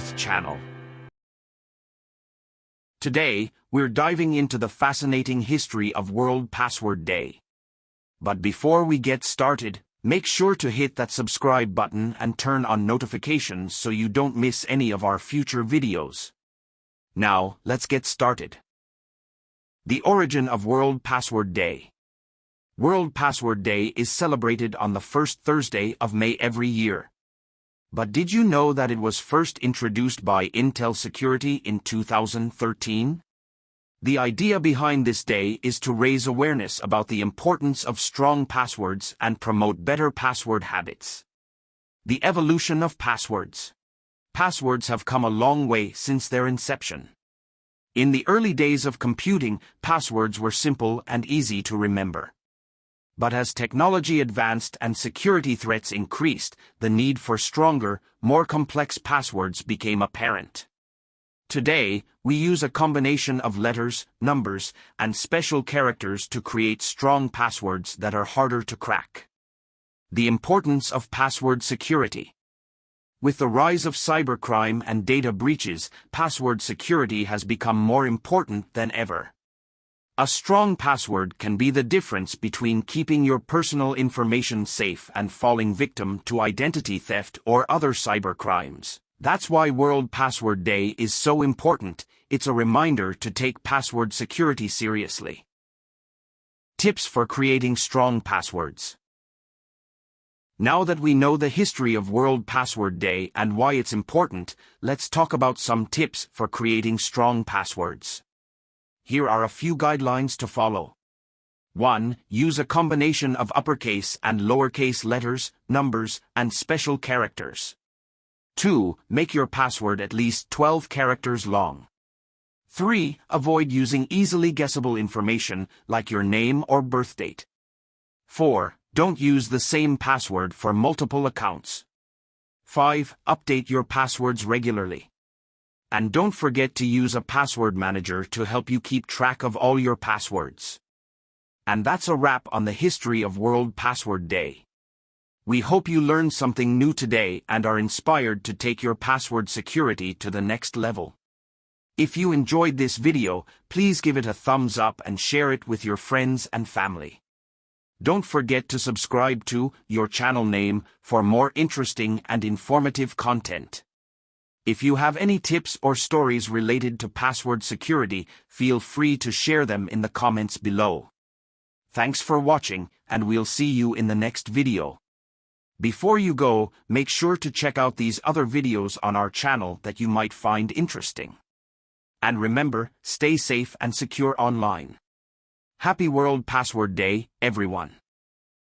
Earth channel. Today, we're diving into the fascinating history of World Password Day. But before we get started, make sure to hit that subscribe button and turn on notifications so you don't miss any of our future videos. Now, let's get started. The origin of World Password Day. World Password Day is celebrated on the first Thursday of May every year. But did you know that it was first introduced by Intel Security in 2013? The idea behind this day is to raise awareness about the importance of strong passwords and promote better password habits. The evolution of passwords. Passwords have come a long way since their inception. In the early days of computing, passwords were simple and easy to remember. But as technology advanced and security threats increased, the need for stronger, more complex passwords became apparent. Today, we use a combination of letters, numbers, and special characters to create strong passwords that are harder to crack. The importance of password security. With the rise of cybercrime and data breaches, password security has become more important than ever. A strong password can be the difference between keeping your personal information safe and falling victim to identity theft or other cybercrimes. That's why World Password Day is so important. It's a reminder to take password security seriously. Tips for creating strong passwords. Now that we know the history of World Password Day and why it's important, let's talk about some tips for creating strong passwords. Here are a few guidelines to follow. 1. Use a combination of uppercase and lowercase letters, numbers, and special characters. 2. Make your password at least 12 characters long. 3. Avoid using easily guessable information like your name or birth date. 4. Don't use the same password for multiple accounts. 5. Update your passwords regularly. And don't forget to use a password manager to help you keep track of all your passwords. And that's a wrap on the history of World Password Day. We hope you learned something new today and are inspired to take your password security to the next level. If you enjoyed this video, please give it a thumbs up and share it with your friends and family. Don't forget to subscribe to your channel name for more interesting and informative content. If you have any tips or stories related to password security, feel free to share them in the comments below. Thanks for watching, and we'll see you in the next video. Before you go, make sure to check out these other videos on our channel that you might find interesting. And remember, stay safe and secure online. Happy World Password Day, everyone!